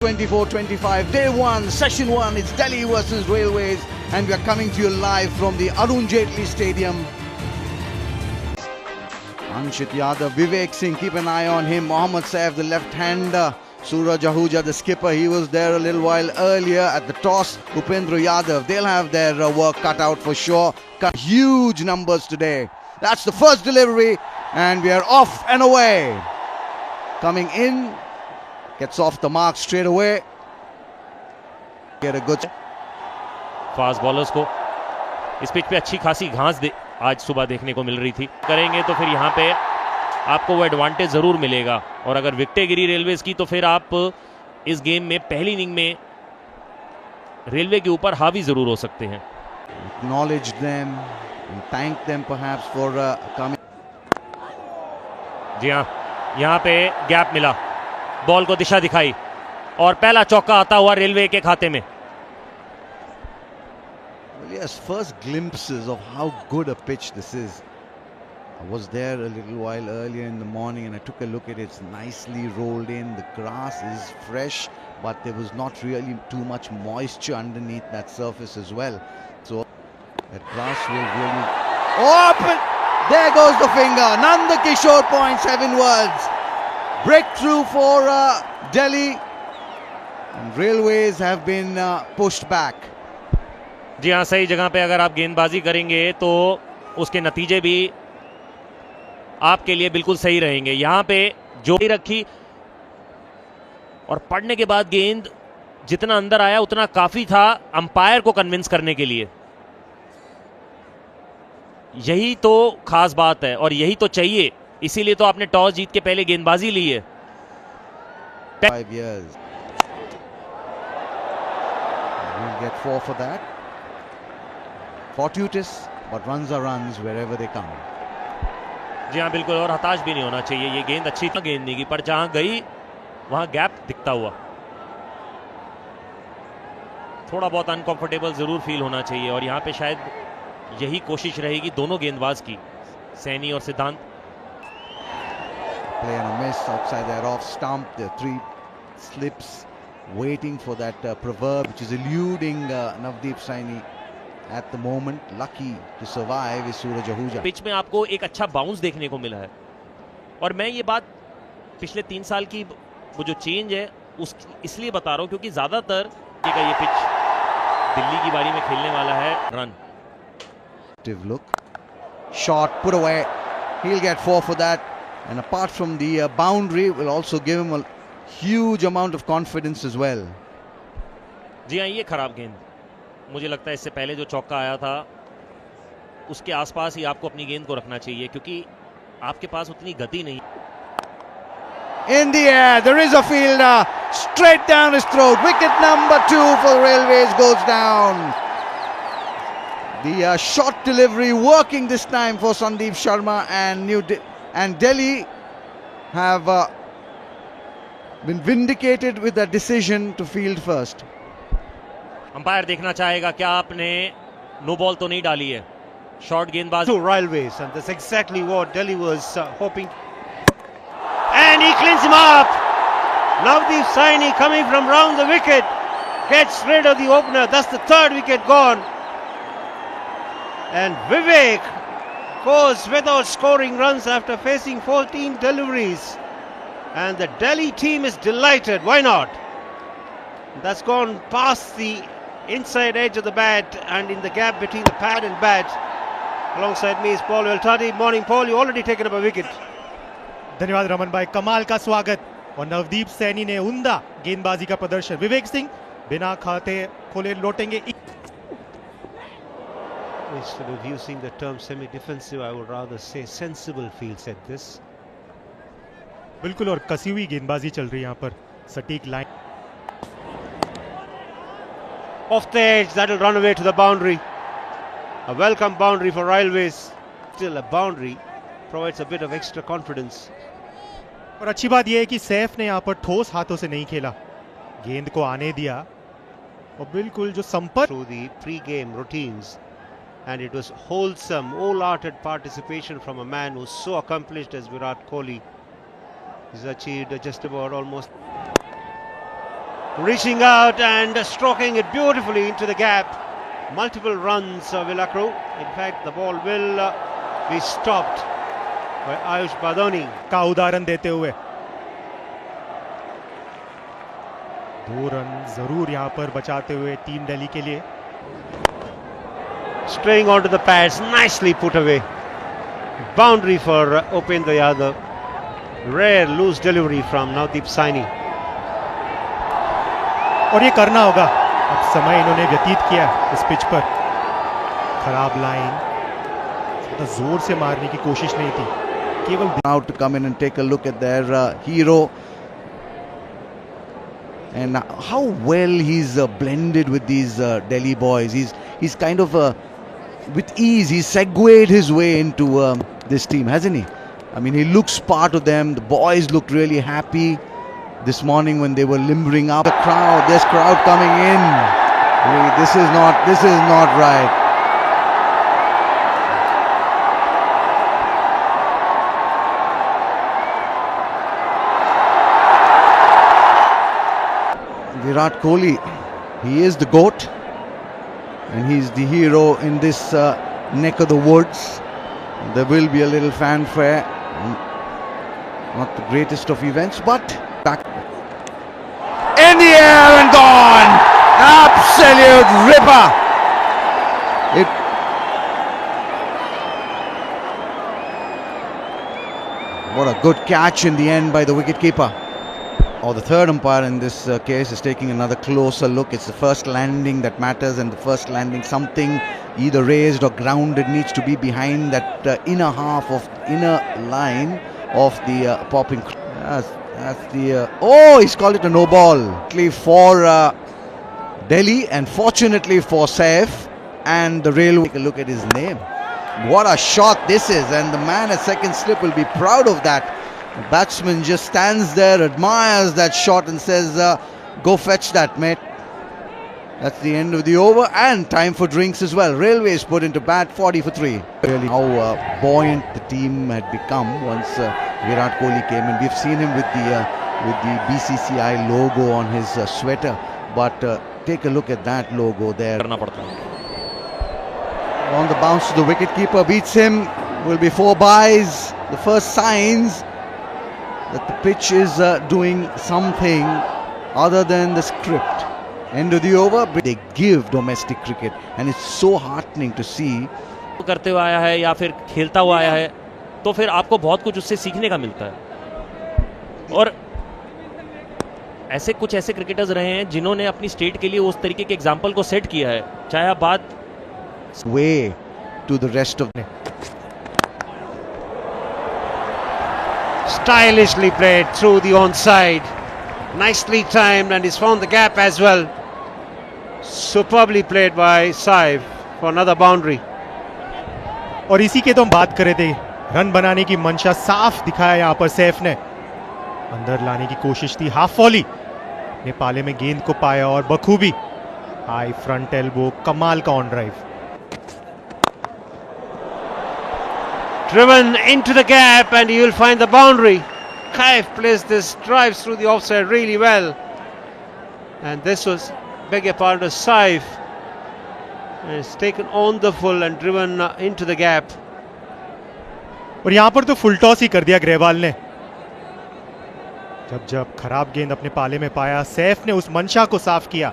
24-25, day one, session one. It's Delhi versus Railways, and we are coming to you live from the Arun Jaitley Stadium. Anshit Yadav, Vivek Singh, keep an eye on him. Mohammad Saif, the left-hander. Suraj Ahuja, the skipper, he was there a little while earlier at the toss. Upendra Yadav, they'll have their work cut out for sure. Huge numbers today. That's the first delivery, and we are off and away. Coming in, gets off the mark straight away. Get a good. Fast bowlers को इस pitch पे अच्छी खासी घास आज सुबह देखने को मिल रही थी। करेंगे तो फिर यहाँ पे आपको वो एडवांटेज जरूर मिलेगा, और अगर विकेटें गिरी रेलवेज की तो फिर आप इस गेम में पहली इनिंग में रेलवे के ऊपर हावी जरूर हो सकते हैं। Acknowledge them and thank them perhaps for coming. जी हाँ, यहाँ पे गैप मिला, बॉल को दिशा दिखाई और पहला चौका आता हुआ रेलवे के खाते में। Well, yes, first glimpses of how good a pitch this is. I was there a little while earlier in the morning and I took a look at it. It's nicely rolled in. The grass is fresh, but there was not really too much moisture underneath that surface as well. So that grass will really... Oh, but there goes the finger. Nanda Kishore points heavenwards. Breakthrough for Delhi, and Railways have been pushed back. जी हाँ, सही जगह पे अगर आप गेंदबाजी करेंगे तो उसके नतीजे भी आपके लिए बिल्कुल सही रहेंगे। यहाँ पे जो भी रखी और पढ़ने के बाद गेंद जितना अंदर आया उतना काफी था अंपायर को कन्विंस करने के लिए। यही तो खास बात है और यही तो चाहिए, इसीलिए तो आपने टॉस जीत के पहले गेंदबाजी ली है। 5 years. We'll get 4 for that. Fortuitous, but runs are runs wherever they come. जी हाँ बिल्कुल, और हताश भी नहीं होना चाहिए। ये गेंद अच्छी गेंद नहीं की, पर जहां गई वहां गैप दिखता हुआ थोड़ा बहुत अनकंफर्टेबल जरूर फील होना चाहिए, और यहाँ पे शायद यही कोशिश रहेगी दोनों गेंदबाज की, सैनी और सिद्धांत। Play and a miss outside that off stump. The 3 slips, waiting for that proverb which is eluding Navdeep Saini at the moment. Lucky to survive is Suraj Ahuja. Pitch में आपको एक अच्छा बाउंस देखने को मिला है, और मैं ये बात पिछले 3 साल की वो जो चेंज है उस इसलिए बता रहा हूँ क्योंकि ज्यादातर ये पिच दिल्ली की बारी में खेलने वाला है। Run look, shot put away. He'll get 4 for that. And apart from the boundary, will also give him a huge amount of confidence as well. जी हाँ, ये खराब गेंद, मुझे लगता है इससे पहले जो चौका आया था उसके आसपास ही आपको अपनी गेंद को रखना चाहिए, क्योंकि आपके पास उतनी गति नहीं। In the air, there is a fielder straight down his throat. Wicket number 2 for Railways goes down. The short delivery working this time for Sandeep Sharma, and Delhi have been vindicated with their decision to field first. Umpire देखना चाहेगा क्या आपने no ball तो नहीं डाली है। Short गेंदबाज to Railways, and that's exactly what Delhi was hoping. And he cleans him up. Navdeep Saini coming from round the wicket gets rid of the opener. That's the 3rd wicket gone. And Vivek goes without scoring runs after facing 14 deliveries. And the Delhi team is delighted. Why not? That's gone past the inside edge of the bat and in the gap between the pad and bat. Alongside me is Paul Veltati. Morning, Paul. You already taken up a wicket. धन्यवाद रमन भाई, कमाल का स्वागत। और नवदीप सैनी ने उम्दा गेंदबाजी का प्रदर्शन। विवेक सिंह बिना खाते खोले लौटेंगे। Instead of using the term semi-defensive, I would rather say sensible fields at this. बिल्कुल, और कसी हुई गेंदबाजी चल रही है यहाँ पर, सटीक line. Off the edge, that'll run away to the boundary. A welcome boundary for Railways. Still a boundary provides a bit of extra confidence. और अच्छी बात यह है कि सैफ ने यहाँ पर ठोस हाथों से नहीं खेला, गेंद को आने दिया और बिल्कुल जो संपर्क through the pre-game routines, and it was wholesome, wholehearted participation from a man who's so accomplished as Virat Kohli. He's achieved just about almost reaching out and stroking it beautifully into the gap. Multiple runs of Villacru. In fact, the ball will be stopped by Ayush Badoni. का उदाहरण देते हुए 2 run जरूर यहां पर बचाते हुए team Delhi के लिए. Straying onto the pads, nicely put away. Boundary for Upendra Yadav. Rare loose delivery from Navdeep Saini. और ये करना होगा. अब समय इन्होंने व्यतीत किया इस पिच पर. खराब लाइन, ज्यादा जोर से मारने की कोशिश नहीं थी, केवल Now to come in and take a look at their hero, and how well he's blended with these Delhi boys. He's kind of with ease he's segued his way into this team, hasn't he? I mean, he looks part of them. The boys looked really happy this morning when they were limbering up. The crowd, there's crowd coming in. Really, this is not right. Virat Kohli, he is the GOAT, and he's the hero in this neck of the woods. There will be a little fanfare. Not the greatest of events, but back in the air and gone. Absolute ripper. What a good catch in the end by the wicketkeeper. Or the third umpire in this case is taking another closer look. It's the first landing that matters, and the first landing, something either raised or grounded, needs to be behind that inner half of inner line of the popping. That's the he's called it a no ball for Delhi, and fortunately for Saif and the railway. Take a look at his name. What a shot this is, and the man at second slip will be proud of that. The batsman just stands there, admires that shot and says, go fetch that, mate. That's the end of the over, and time for drinks as well. Railways put into bat, 40 for 3. Really how buoyant the team had become once Virat Kohli came in. We've seen him with the BCCI logo on his sweater, but take a look at that logo there. On the bounce to the wicketkeeper, beats him. Will be 4 byes. The first signs that the pitch is doing something other than the script. End of the over, but they give domestic cricket, and it's so heartening to see. करते हुए आया है या फिर खेलता हुआ आया है, तो फिर आपको बहुत कुछ उससे सीखने का मिलता है. और ऐसे क्रिकेटर्स रहे हैं जिन्होंने अपनी स्टेट के लिए उस तरीके के एग्जाम्पल को सेट किया है, चाहे आप बात way to the rest of. Stylishly played through the onside, nicely timed, and he's found the gap as well. Superbly played by Saif for another boundary. और इसी के तो हम बात कर रहे थे. रन बनाने की मंशा साफ दिखाया यहाँ पर सैफ ने. अंदर लाने की कोशिश थी, हाफ वॉली ने पाले में गेंद को पाया और बखूबी हाई फ्रंट एल्बो, कमाल का on drive. Driven into the gap, and you will find the boundary. Kaif plays this, drives through the offside really well, and this was, beg your pardon, Saif, and it's taken on the full and driven into the gap. और यहाँ पर तो full toss ही कर दिया ग्रेवाल ने. जब खराब गेंद अपने पाले में पाया, सैफ ने उस मंशा को साफ किया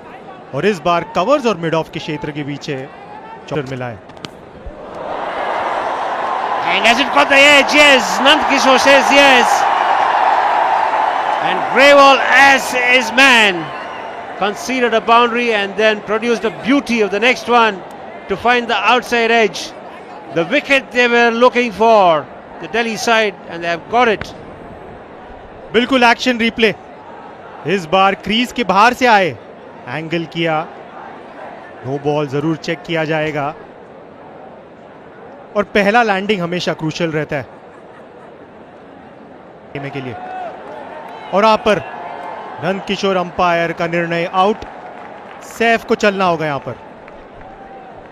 और इस बार कवर्स और मिड ऑफ के क्षेत्र के पीछे चौकर मिला है. And has it got the edge? Yes. Nandkishore says yes. And Grewal, as his man, conceded a boundary and then produced the beauty of the next one to find the outside edge. The wicket they were looking for, the Delhi side, and they have got it. बिल्कुल action replay. इस बार crease के बाहर से आए, angle किया, no ball जरूर check किया जाएगा. और पहला लैंडिंग हमेशा क्रूशियल रहता है के लिए. और आप पर नंदकिशोर अंपायर का निर्णय आउट. सैफ को चलना होगा यहां पर.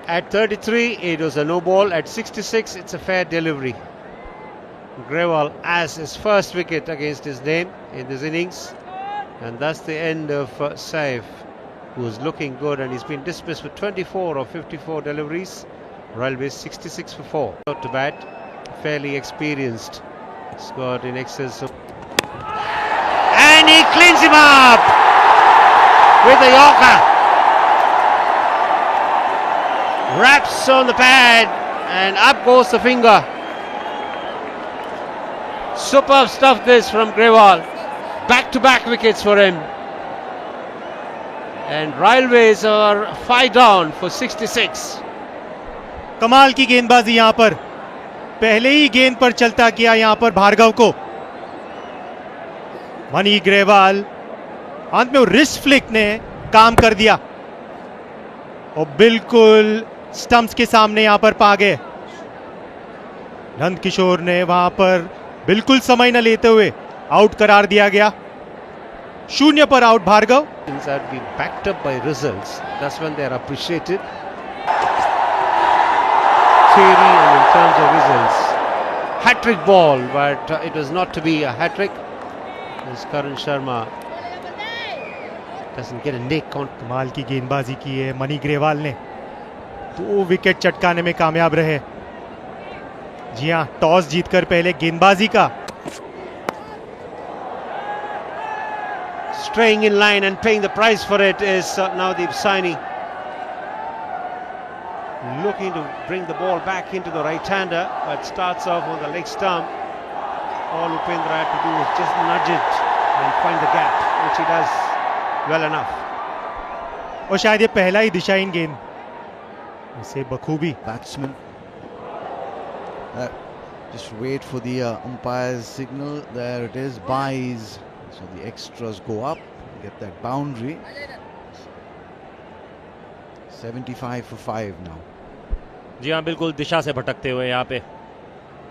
At 33 it was a no ball. At 66 it's a fair delivery. Grewal has his first wicket against his name in this innings. And that's the end of Saif, who's looking good, and he's been dismissed with 24 of 54 deliveries. Railways 66 for 4. Out to bat, fairly experienced. Scored in excess of... And he cleans him up with the Yorker. Wraps on the pad and up goes the finger. Superb stuff this from Grewal. Back-to-back wickets for him. And Railways are 5 down for 66. कमाल की गेंदबाजी यहां पर, पहले ही गेंद पर चलता किया यहां पर भार्गव को। मनी ग्रेवाल अंत में रिस्ट फ्लिक ने काम कर दिया और बिल्कुल स्टंप्स के सामने यहां पर पा गए। नंद किशोर ने वहां पर बिल्कुल समय न लेते हुए आउट करार दिया गया। 0 पर out Bhargav. Have been backed up by results. That's when they are appreciated. Theory and in terms of results, hat-trick ball, but it was not to be a hat-trick. As Karan Sharma doesn't get a nick on. कमाल की गेंदबाजी की है money Grewal ने, 2 wicket चटकाने में कामयाब रहे। जी हां, टॉस जीतकर पहले गेंदबाजी का। Straying in line and paying the price for it is Navdeep Saini. Looking to bring the ball back into the right-hander, but starts off on the leg stump. All Upendra had to do is just nudge it and find the gap, which he does well enough. और शायद ये पहला ही दिशाहीन गेंद इसे बखूबी। Batsman. Just wait for the umpire's signal. There it is, buys. So the extras go up, get that boundary. 75 for 5 now. जी हाँ, बिल्कुल दिशा से भटकते हुए यहाँ पे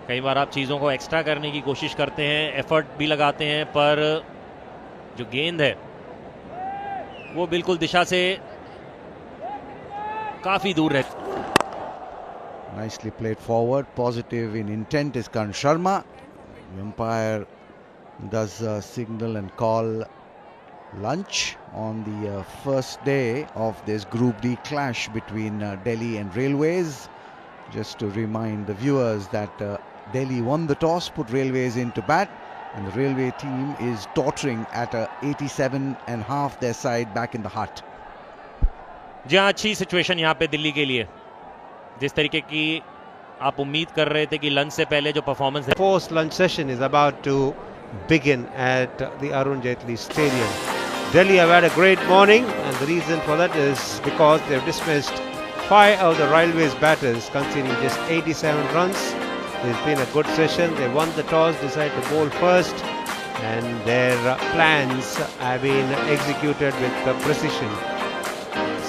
कई बार आप चीज़ों को एक्स्ट्रा करने की कोशिश करते हैं, एफर्ट भी लगाते हैं, पर जो गेंद है वो बिल्कुल दिशा से काफ़ी दूर है। Nicely played forward, positive in intent is Karan Sharma. The umpire does signal and call lunch on the first day of this Group D clash between Delhi and Railways. Just to remind the viewers that Delhi won the toss, put Railways into bat, and the Railway team is tottering at 87.5 their side back in the hut. जी हाँ, अच्छी situation यहाँ पे दिल्ली के लिए। जिस तरीके की आप उम्मीद कर रहे थे कि लंच से पहले जो परफॉर्मेंस है। Post lunch session is about to begin at the Arun Jaitley Stadium. Delhi have had a great morning, and the reason for that is because they've dismissed 5 of the Railways batters, conceding just 87 runs. It's been a good session. They won the toss, decided to bowl first, and their plans have been executed with precision.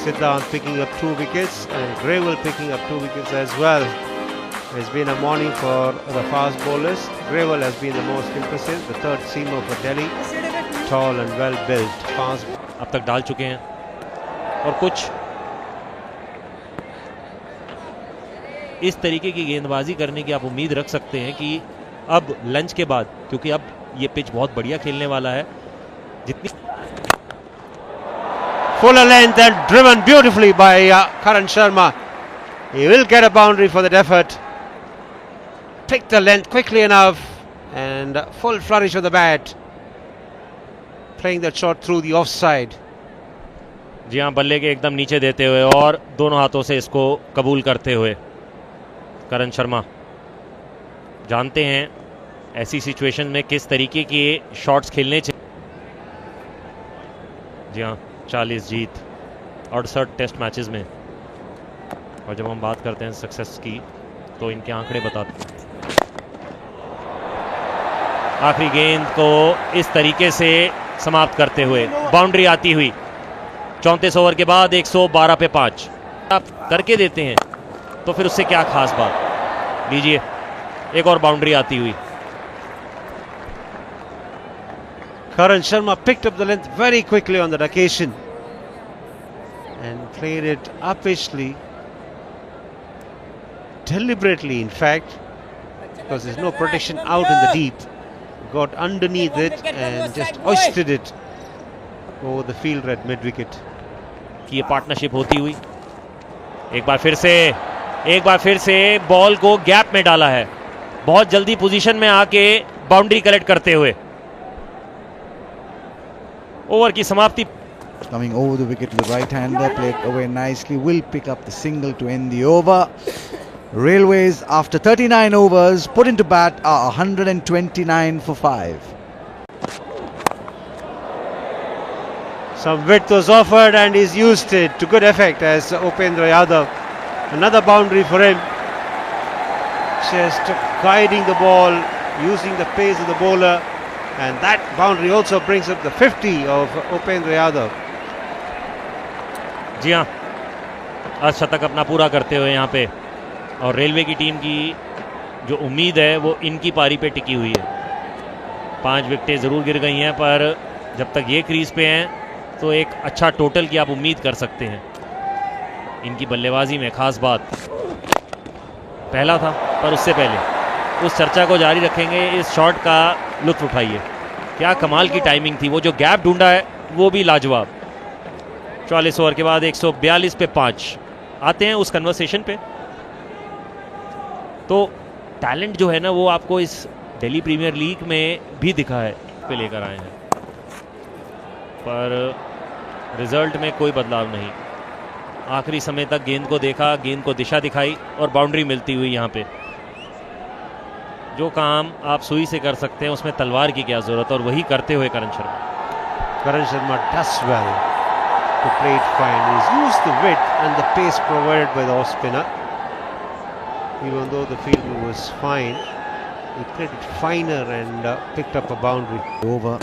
Siddharth picking up 2 wickets, and Grewal picking up 2 wickets as well. It's been a morning for the fast bowlers. Grewal has been the most impressive, the third seamer for Delhi. Tall and well built, fast. अब तक डाल चुके हैं और कुछ इस तरीके की गेंदबाजी करने की आप उम्मीद रख सकते हैं कि अब लंच के बाद, क्योंकि अब ये पिच बहुत बढ़िया खेलने वाला है। जितनी Fuller length and driven beautifully by Karan Sharma. He will get a boundary for that effort. Picked the length quickly enough and full flourish of the bat. Playing that shot through the offside. जी हाँ, बल्ले के एकदम नीचे देते हुए और दोनों हाथों से इसको कबूल करते हुए करण शर्मा जानते हैं ऐसी सिचुएशन में किस तरीके के शॉट्स खेलने चाहिए। जी हाँ, 40 जीत 68 टेस्ट मैचेस में, और जब हम बात करते हैं सक्सेस की तो इनके आंकड़े बताते हैं। आखिरी गेंद को इस तरीके से समाप्त करते हुए बाउंड्री आती हुई 34 ओवर के बाद 112 पे 5 आप करके देते हैं तो फिर उससे क्या खास बात। लीजिए एक और बाउंड्री आती हुई। Karan Sharma picked up the length very quickly on that occasion and played it uppishly, deliberately in fact, because there's no protection out in the deep. Got underneath it and just hoisted it over the fielder at mid wicket. कि ये partnership होती हुई एक बार फिर से ball को gap में डाला है, बहुत जल्दी पोजीशन में आके बाउंड्री कलेक्ट करते हुए। ओवर की समाप्ति। Coming over the wicket to the right-hander, played away nicely, will pick up the single to end the over. Railways, after 39 overs, put into bat are 129 for 5. Some width was offered and he's used it to good effect as Upendra Yadav. Another boundary for him. Just guiding the ball, using the pace of the bowler, and that boundary also brings up the 50 of Upendra Yadav. जी हाँ, अर्धशतक अपना पूरा करते हुए यहाँ पे, और railway की टीम की जो उम्मीद है वो इनकी पारी पे टिकी हुई है। 5 विकेटें ज़रूर गिर गई हैं, पर जब तक ये क्रीज पे हैं तो एक अच्छा टोटल की आप उम्मीद कर सकते हैं। इनकी बल्लेबाजी में खास बात पहला था, पर उससे पहले उस चर्चा को जारी रखेंगे। इस शॉट का लुत्फ उठाइए, क्या कमाल की टाइमिंग थी, वो जो गैप ढूंढा है वो भी लाजवाब। 44 ओवर के बाद 142 पे 5 आते हैं उस कन्वर्सेशन पे। तो टैलेंट जो है ना वो आपको इस दिल्ली प्रीमियर लीग में भी दिखा है, पे लेकर आए हैं, पर रिजल्ट में कोई बदलाव नहीं। आखिरी समय तक गेंद को देखा, गेंद को दिशा दिखाई और बाउंड्री मिलती हुई। यहाँ पे जो काम आप सुई से कर सकते हैं उसमें तलवार की क्या जरूरत, और वही करते हुए करण Sharma does well to play it fine. He's used the width and the pace provided by the off spinner. Even though the fielder was fine, he played it finer and picked up a boundary. Over.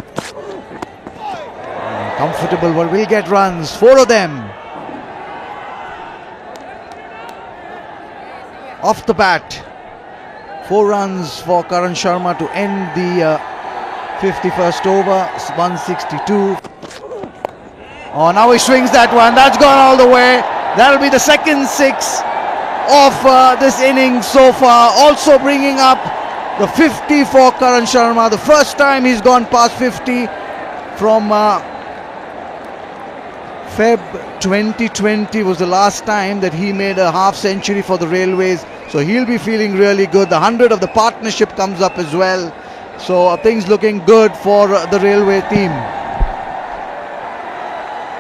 Comfortable one, will get runs, 4 of them. Off the bat, 4 runs for Karan Sharma to end the 51st over, 162. Oh, now he swings that one, that's gone all the way. That'll be the second 6 of this innings so far, also bringing up the 50 for Karan Sharma. The first time he's gone past 50 from Feb 2020 was the last time that he made a half century for the Railways, so he'll be feeling really good. The 100 of the partnership comes up as well, so things looking good for the Railway team.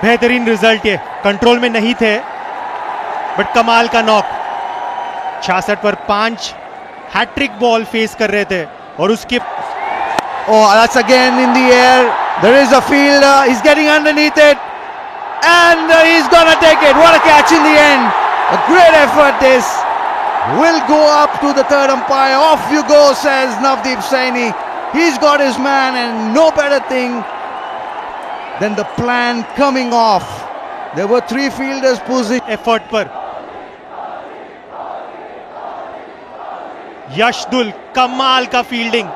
बेहतरीन result, ये control में नहीं थे but कमाल का knock. 66 पर 5 hat trick ball face कर रहे थे और उसके Oh, that's again in the air. There is a fielder, he's getting underneath it and he's gonna take it. What a catch in the end. A great effort this. Will go up to the third umpire. Off you go, says Navdeep Saini. He's got his man, and no better thing than the plan coming off. There were 3 fielders positioned. Effort पर यशदुल, कमाल का fielding.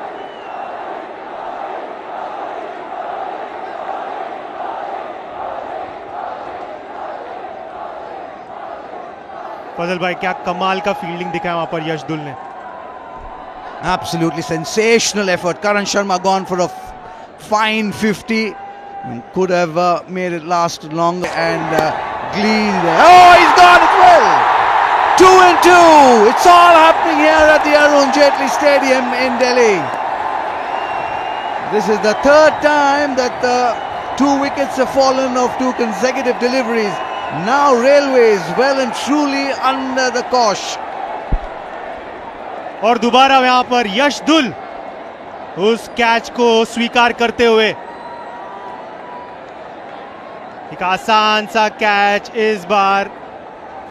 फजल भाई, क्या कमाल का fielding दिखाया वहां पर यशदुल ने। Absolutely sensational effort. Karan Sharma gone for a fine 50. Could have made it last longer and gleaned. Oh, he's gone as well. 2 and 2. It's all happening here at the Arun Jaitley Stadium in Delhi. This is the 3rd time that 2 wickets have fallen of 2 consecutive deliveries. Now Railways well and truly under the cosh. और दोबारा यहां पर यशदुल उस catch को स्वीकार करते हुए। एक आसान सा कैच इस बार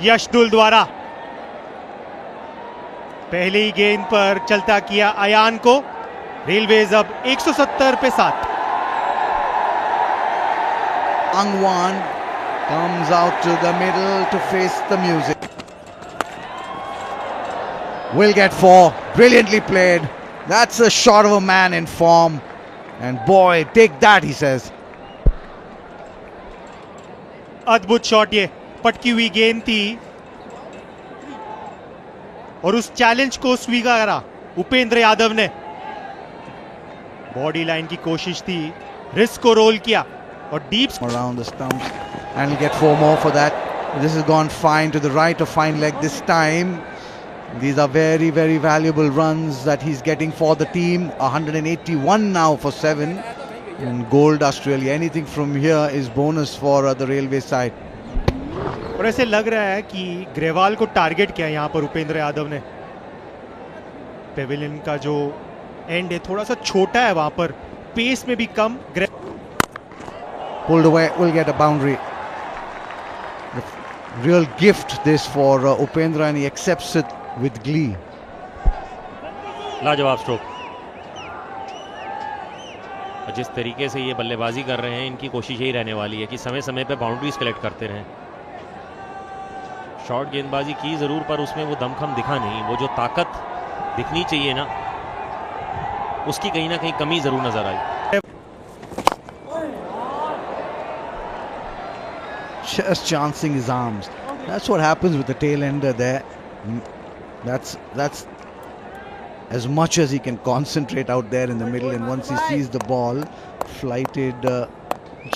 यशदुल द्वारा। पहली गेंद पर चलता किया अयान को। रेलवेज अब 170 पे 7। Angwan comes out to the middle to face the music. Will get 4. Brilliantly played. That's a shot of a man in form. And boy, take that, he says. अद्भुत शॉट, ये पटकी हुई गेंद थी और उस चैलेंज को स्वीकारा उपेंद्र यादव ने। बॉडी लाइन की कोशिश थी, रिस्क को रोल किया और deep around the stumps, and he'll get 4 more for that. This has gone fine to the right of fine leg this time. These are very, very valuable runs that he's getting for the team. 181 now for 7 in gold Australia. Anything from here is bonus for the railway side. और ऐसे लग रहा है कि ग्रेवाल को target किया यहाँ पर उपेंद्र यादव ने। पेविलियन का जो एंड है थोड़ा सा छोटा है, वहां पर पेस में भी कम। Pulled away, will get a boundary. The real gift this for Upendra, and he accepts it with glee. लाजवाब स्ट्रोक। और जिस तरीके से ये बल्लेबाजी कर रहे हैं, इनकी कोशिश यही रहने वाली है कि समय समय पे बाउंड्रीज कलेक्ट करते रहें। शॉर्ट गेंदबाजी की जरूर, पर उसमें वो दमखम दिखा नहीं। वो जो ताकत दिखनी चाहिए ना, उसकी कहीं ना कहीं कमी जरूर नजर आई। Just chancing his arms. That's what happens with the tail ender there. That's as much as he can concentrate out there in the middle, and once he sees the ball flighted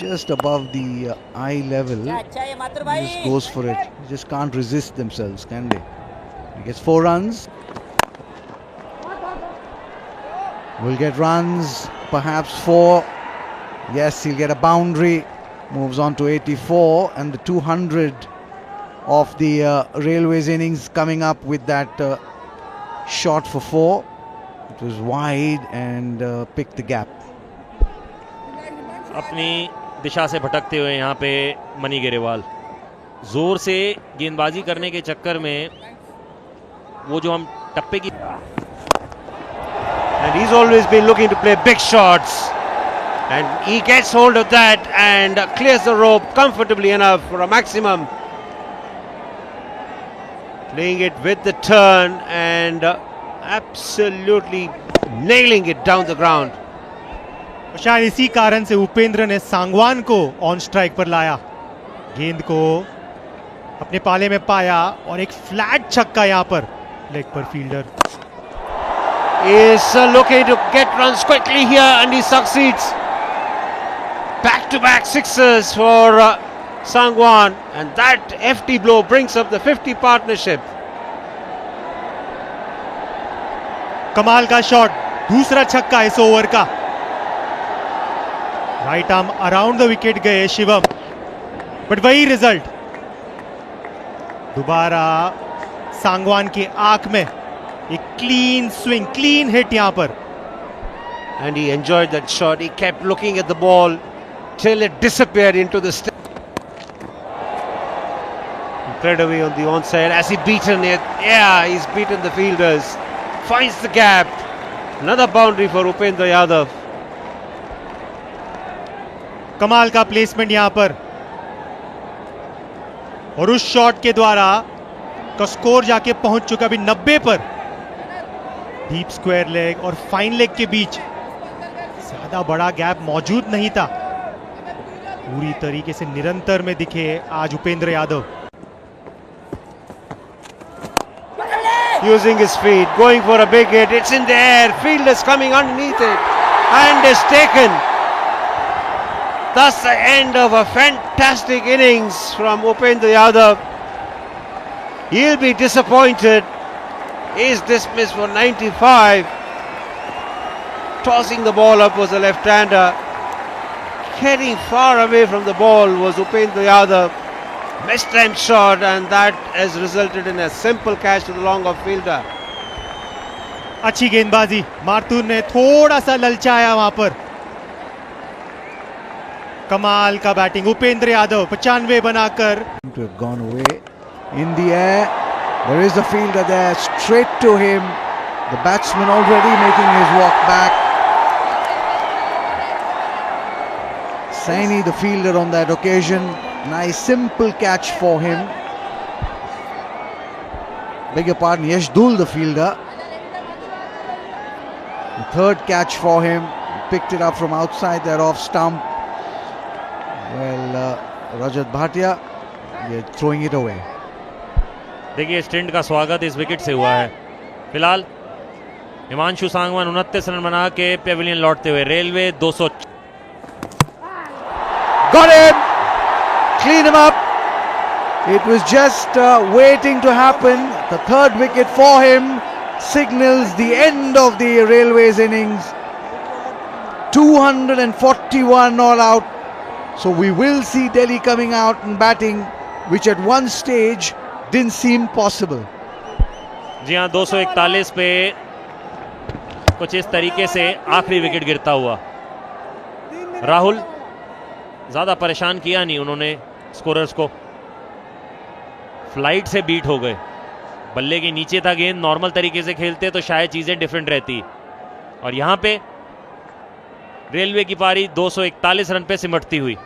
just above the eye level, he just goes for it. He just can't resist themselves, can they? He gets 4 runs. Will get runs, perhaps 4. Yes, he'll get a boundary. Moves on to 84, and the 200 of the Railways innings coming up with that shot for 4. It was wide and picked the gap. अपनी दिशा से भटकते हुए यहाँ पे money Grewal, जोर से गेंदबाजी करने के चक्कर में वो जो हम टप्पे की, and he's always been looking to play big shots, and he gets hold of that and clears the rope comfortably enough for a maximum. Playing it with the turn and absolutely nailing it down the ground. शायद इसी कारण से उपेंद्र ने सांगवान को on strike पर लाया, गेंद को अपने पाले में पाया और एक फ्लैट छक्का यहां पर लेग पर fielder is looking to get runs quickly here, and he succeeds. Back-to-back sixes for Sangwan, and that FT blow brings up the 50 partnership. कमाल का शॉट, दूसरा छक्का इस ओवर का। Right arm around the wicket गए Shivam, but वही result. दोबारा सांगवान की आंख में एक क्लीन स्विंग, क्लीन हिट यहां पर। And he enjoyed that shot. He kept looking at the ball till it disappeared into the thread away on the onside. Has he beaten it? Yeah, he's beaten the fielders. Finds the gap. Another boundary for Upendra Yadav. कमाल का placement यहां पर, और उस shot के द्वारा का score जाके पहुंच चुका अभी 90 पर। डीप स्क्वायर लेग और फाइन लेग के बीच ज्यादा बड़ा गैप मौजूद नहीं था। पूरी तरीके से निरंतर में दिखे आज Upendra Yadav. Using his feet, going for a big hit. It's in the air. Fielder is coming underneath it and is taken. That's the end of a fantastic innings from Upendra Yadav. He'll be disappointed. He's dismissed for 95. Tossing the ball up was a left-hander. Getting far away from the ball was Upendra Yadav. Mistimed shot, and that has resulted in a simple catch to the long off fielder. अच्छी गेंदबाजी, मार्तूर ने थोड़ा सा ललचाया वहां पर। कमाल का batting Upendra Yadav 95 बनाकर। To have gone away in the air. There is a fielder there, straight to him. The batsman already making his walk back. Saini, the fielder on that occasion. Nice simple catch for him. Beg your pardon, Yashdul, the fielder. The third catch for him. Picked it up from outside there off stump. Well, Rajat Bhatia, they're throwing it away. देखिए stint का स्वागत इस wicket से हुआ है। फिलहाल Himanshu Sangwan 29 run बना के पेविलियन लौटते हुए। Railway It was just waiting to happen. The third wicket for him signals the end of the Railways innings. 241 all out. So we will see Delhi coming out and batting, which at one stage didn't seem possible. जी हाँ, 241 पे कुछ इस तरीके से आखिरी wicket गिरता हुआ। राहुल ज्यादा परेशान किया नहीं उन्होंने स्कोरर्स को, फ्लाइट से बीट हो गए। बल्ले के नीचे था गेंद, नॉर्मल तरीके से खेलते तो शायद चीजें डिफरेंट रहती, और यहां पे रेलवे की पारी 241 रन पे सिमटती हुई।